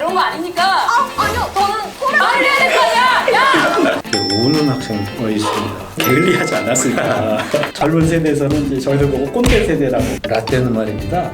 그런 거 아니니까. 아니요, 저는 말을 해야 될 거 아니야. 야! 우는 학생이 있습니다. 게을리하지 않았을까. 젊은 세대에서는 이제 저희들 보고 꼰대 세대라고. 라떼는 말입니다.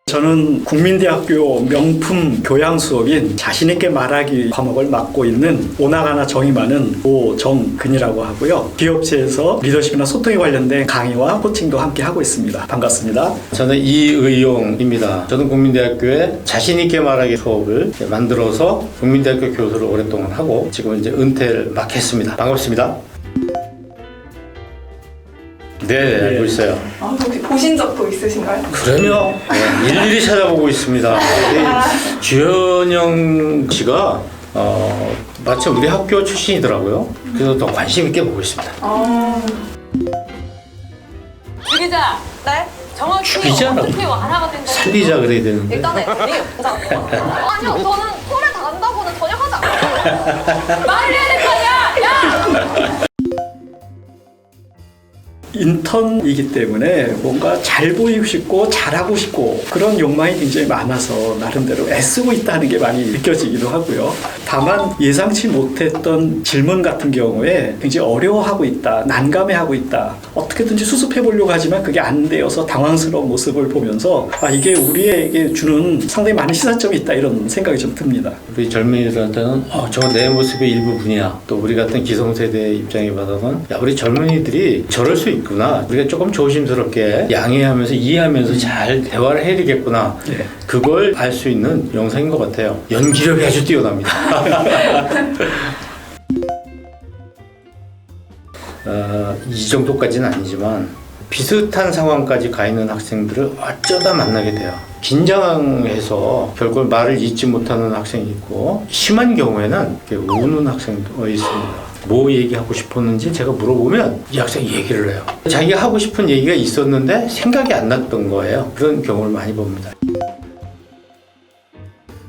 저는 국민대학교 명품 교양 수업인 자신있게 말하기 과목을 맡고 있는 오나가나 정이 많은 오정근이라고 하고요. 기업체에서 리더십이나 소통에 관련된 강의와 코칭도 함께 하고 있습니다. 반갑습니다. 저는 이의용입니다. 저는 국민대학교에 자신있게 말하기 수업을 만들어서 국민대학교 교수를 오랫동안 하고 지금 이제 은퇴를 막 했습니다. 반갑습니다. 네, 알고 있어요. 혹시 보신 적도 있으신가요? 그럼요. 네, 일일이 찾아보고 있습니다. 주현영 씨가 마침 우리 학교 출신이더라고요. 그래서 더 관심 있게 보고 있습니다. 주 기자. 네? 정확히 죽이자라고. 어떻게 완화가 된다고? 살리자 그래야 되는데. 일단은 아니요, 저는 콜에 당한다고는 전혀 하지 않아요. 말을 해야 될 거 아니야. 야! 인턴이기 때문에 뭔가 잘 보이고 싶고 잘하고 싶고 그런 욕망이 굉장히 많아서 나름대로 애쓰고 있다는 게 많이 느껴지기도 하고요. 다만 예상치 못했던 질문 같은 경우에 굉장히 어려워하고 있다, 난감해하고 있다, 어떻게든지 수습해 보려고 하지만 그게 안 되어서 당황스러운 모습을 보면서 이게 우리에게 주는 상당히 많은 시사점이 있다, 이런 생각이 좀 듭니다. 우리 젊은이들한테는 저거 내 모습의 일부분이야. 또 우리 같은 기성세대의 입장에 받아서는 야, 우리 젊은이들이 저럴 수 있구나. 우리가 조금 조심스럽게 양해하면서 이해하면서 잘 대화를 해야 되겠구나. 네. 그걸 알 수 있는 영상인 것 같아요. 연기력이 아주 뛰어납니다. 이 정도까지는 아니지만 비슷한 상황까지 가 있는 학생들을 어쩌다 만나게 돼요. 긴장해서 결국 말을 잇지 못하는 학생이 있고 심한 경우에는 우는 학생도 있습니다. 뭐 얘기하고 싶었는지 제가 물어보면 이 학생이 얘기를 해요. 자기가 하고 싶은 얘기가 있었는데 생각이 안 났던 거예요. 그런 경우를 많이 봅니다.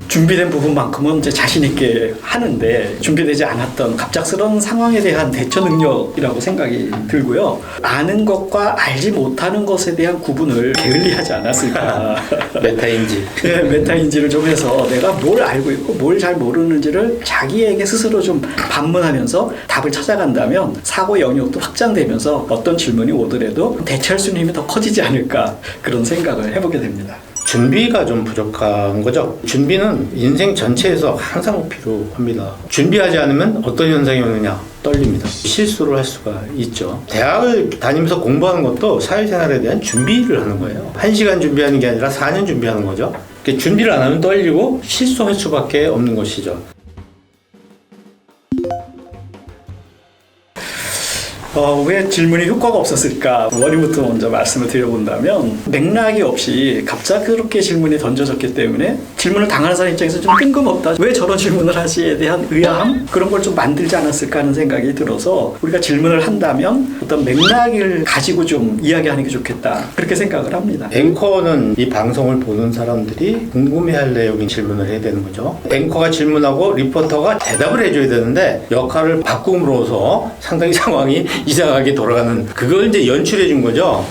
준비된 부분만큼은 이제 자신 있게 하는데 준비되지 않았던 갑작스러운 상황에 대한 대처 능력이라고 생각이 들고요. 아는 것과 알지 못하는 것에 대한 구분을 게을리하지 않았을까. 메타인지. 네, 메타인지를 좀 해서 내가 뭘 알고 있고 뭘 잘 모르는지를 자기에게 스스로 좀 반문하면서 답을 찾아간다면 사고 영역도 확장되면서 어떤 질문이 오더라도 대처할 수 있는 힘이 더 커지지 않을까, 그런 생각을 해보게 됩니다. 준비가 좀 부족한 거죠. 준비는 인생 전체에서 항상 필요합니다. 준비하지 않으면 어떤 현상이 오느냐? 떨립니다. 실수를 할 수가 있죠. 대학을 다니면서 공부하는 것도 사회생활에 대한 준비를 하는 거예요. 1시간 준비하는 게 아니라 4년 준비하는 거죠. 준비를 안 하면 떨리고 실수할 수밖에 없는 것이죠. 왜 질문이 효과가 없었을까? 원인부터 먼저 말씀을 드려본다면 맥락이 없이 갑작스럽게 질문이 던져졌기 때문에 질문을 당하는 사람 입장에서 좀 뜬금없다. 왜 저런 질문을 하지에 대한 의아함? 그런 걸 좀 만들지 않았을까 하는 생각이 들어서 우리가 질문을 한다면 어떤 맥락을 가지고 좀 이야기하는 게 좋겠다, 그렇게 생각을 합니다. 앵커는 이 방송을 보는 사람들이 궁금해할 내용인 질문을 해야 되는 거죠. 앵커가 질문하고 리포터가 대답을 해줘야 되는데 역할을 바꿈으로써 상당히 상황이 이상하게 돌아가는, 그걸 이제 연출해 준 거죠.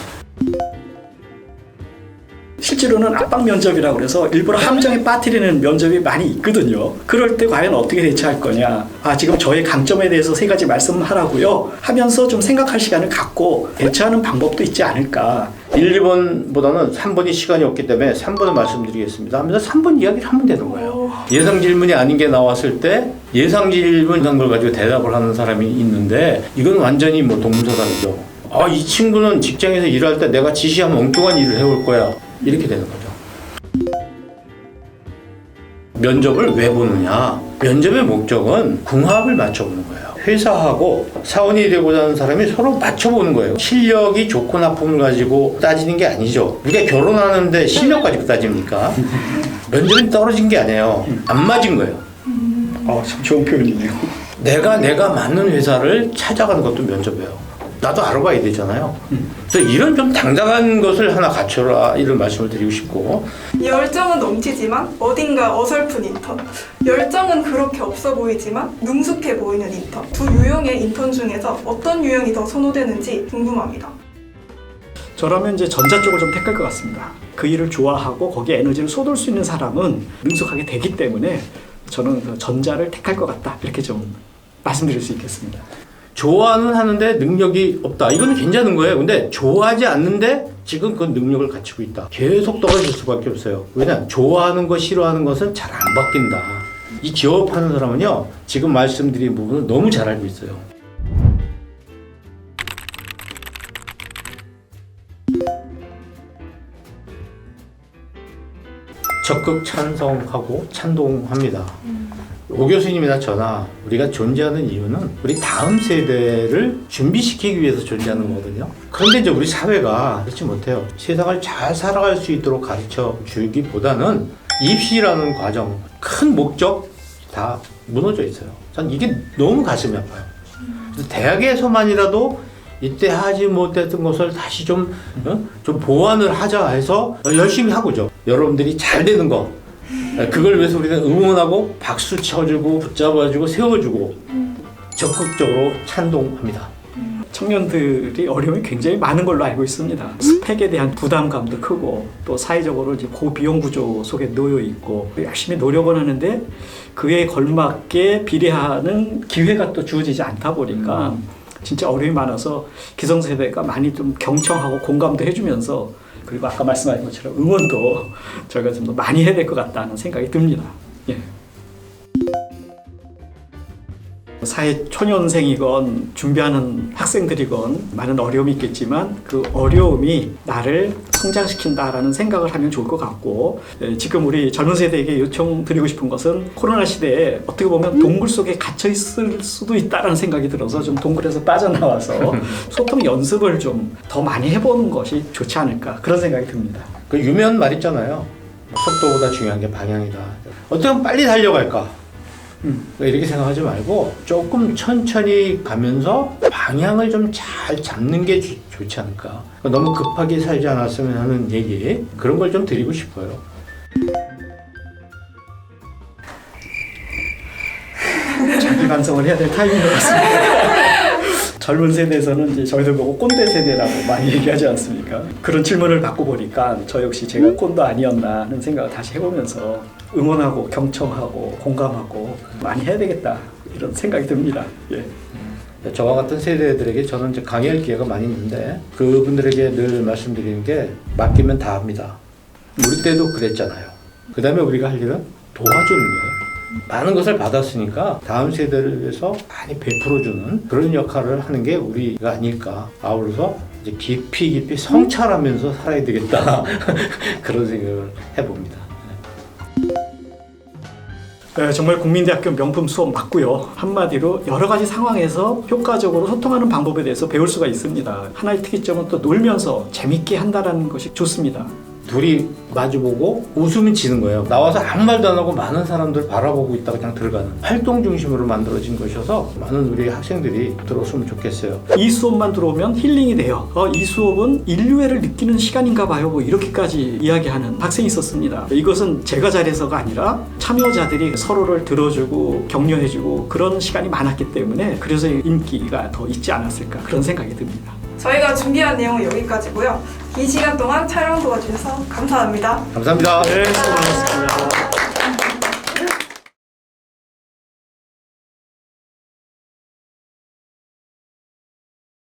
실제로는 압박 면접이라고 그래서 일부러 함정에 빠뜨리는 면접이 많이 있거든요. 그럴 때 과연 어떻게 대처할 거냐, 지금 저의 강점에 대해서 3가지 말씀하라고요 하면서 좀 생각할 시간을 갖고 대처하는 방법도 있지 않을까. 1, 2번보다는 3번이 시간이 없기 때문에 3번을 말씀드리겠습니다 하면서 3번 이야기를 하면 되는 거예요. 예상 질문이 아닌 게 나왔을 때 예상 질문한 걸 가지고 대답을 하는 사람이 있는데 이건 완전히 동문서답이죠. 이 친구는 직장에서 일할 때 내가 지시하면 엉뚱한 일을 해올 거야, 이렇게 되는 거죠. 면접을 왜 보느냐? 면접의 목적은 궁합을 맞춰보는 거예요. 회사하고 사원이 되고자 하는 사람이 서로 맞춰보는 거예요. 실력이 좋고 나쁨을 가지고 따지는 게 아니죠. 우리가 결혼하는데 실력 가지고 따집니까? 면접은 떨어진 게 아니에요. 안 맞은 거예요. 참 좋은 표현이네요. 내가 맞는 회사를 찾아가는 것도 면접이에요. 나도 알아봐야 되잖아요. 그래서 이런 좀 당당한 것을 하나 갖춰라, 이런 말씀을 드리고 싶고. 열정은 넘치지만 어딘가 어설픈 인턴. 열정은 그렇게 없어 보이지만 능숙해 보이는 인턴. 두 유형의 인턴 중에서 어떤 유형이 더 선호되는지 궁금합니다. 저라면 이제 전자 쪽을 좀 택할 것 같습니다. 그 일을 좋아하고 거기에 에너지를 쏟을 수 있는 사람은 능숙하게 되기 때문에 저는 그 전자를 택할 것 같다. 이렇게 좀 말씀드릴 수 있겠습니다. 좋아는 하는데 능력이 없다. 이거는 괜찮은 거예요. 근데 좋아하지 않는데 지금 그 능력을 갖추고 있다. 계속 떨어질 수밖에 없어요. 왜냐? 좋아하는 거, 싫어하는 것은 잘 안 바뀐다. 이 기업하는 사람은요, 지금 말씀드린 부분을 너무 잘 알고 있어요. 적극 찬성하고 찬동합니다. 오 교수님이나 저나 우리가 존재하는 이유는 우리 다음 세대를 준비시키기 위해서 존재하는 거거든요. 그런데 이제 우리 사회가 그렇지 못해요. 세상을 잘 살아갈 수 있도록 가르쳐 주기보다는 입시라는 과정, 큰 목적 다 무너져 있어요. 전 이게 너무 가슴이 아파요. 그래서 대학에서만이라도 이때 하지 못했던 것을 다시 좀 보완을 하자 해서 열심히 하고죠. 여러분들이 잘 되는 거, 그걸 위해서 우리가 응원하고 박수 쳐주고 붙잡아주고 세워주고 적극적으로 찬동합니다. 청년들이 어려움이 굉장히 많은 걸로 알고 있습니다. 스펙에 대한 부담감도 크고 또 사회적으로 이제 고비용 구조 속에 놓여 있고 열심히 노력은 하는데 그에 걸맞게 비례하는 기회가 또 주어지지 않다 보니까 진짜 어려움이 많아서 기성세대가 많이 좀 경청하고 공감도 해주면서 그리고 아까 말씀하신 것처럼 응원도 저희가 좀 더 많이 해야 될 것 같다는 생각이 듭니다. 예. 사회 초년생이건 준비하는 학생들이건 많은 어려움이 있겠지만 그 어려움이 나를 성장시킨다라는 생각을 하면 좋을 것 같고 지금 우리 젊은 세대에게 요청드리고 싶은 것은 코로나 시대에 어떻게 보면 동굴 속에 갇혀 있을 수도 있다라는 생각이 들어서 좀 동굴에서 빠져나와서 소통 연습을 좀 더 많이 해보는 것이 좋지 않을까 그런 생각이 듭니다. 그 유명한 말 있잖아요. 속도보다 중요한 게 방향이다. 어떻게 하면 빨리 달려갈까? 이렇게 생각하지 말고 조금 천천히 가면서 방향을 좀 잘 잡는 게 좋지 않을까. 너무 급하게 살지 않았으면 하는 얘기, 그런 걸 좀 드리고 싶어요. 자기 반성을 해야 될 타이밍인 것 같습니다. 젊은 세대에서는 이제 저희들 보고 꼰대 세대라고 많이 얘기하지 않습니까? 그런 질문을 받고 보니까 저 역시 제가 꼰대 아니었나 하는 생각을 다시 해보면서 응원하고 경청하고 공감하고 많이 해야 되겠다 이런 생각이 듭니다. 예. 저와 같은 세대들에게 저는 이제 강의할 기회가 많이 있는데 그분들에게 늘 말씀드리는 게 맡기면 다 합니다. 우리 때도 그랬잖아요. 그 다음에 우리가 할 일은 도와주는 거예요. 많은 것을 받았으니까 다음 세대를 위해서 많이 베풀어주는 그런 역할을 하는 게 우리가 아닐까. 아울러서 이제 깊이 성찰하면서 살아야 되겠다. 그런 생각을 해봅니다. 네, 정말 국민대학교 명품 수업 맞고요. 한마디로 여러 가지 상황에서 효과적으로 소통하는 방법에 대해서 배울 수가 있습니다. 하나의 특이점은 또 놀면서 재밌게 한다는 것이 좋습니다. 둘이 마주보고 웃으면 지는 거예요. 나와서 아무 말도 안 하고 많은 사람들 바라보고 있다가 그냥 들어가는 활동 중심으로 만들어진 것이어서 많은 우리 학생들이 들어왔으면 좋겠어요. 이 수업만 들어오면 힐링이 돼요. 이 수업은 인류애를 느끼는 시간인가 봐요. 뭐 이렇게까지 이야기하는 학생이 있었습니다. 이것은 제가 잘해서가 아니라 참여자들이 서로를 들어주고 격려해주고 그런 시간이 많았기 때문에 그래서 인기가 더 있지 않았을까 그런 생각이 듭니다. 저희가 준비한 내용은 여기까지고요. 긴 시간 동안 촬영 도와주셔서 감사합니다. 감사합니다. 네, 수고하셨습니다.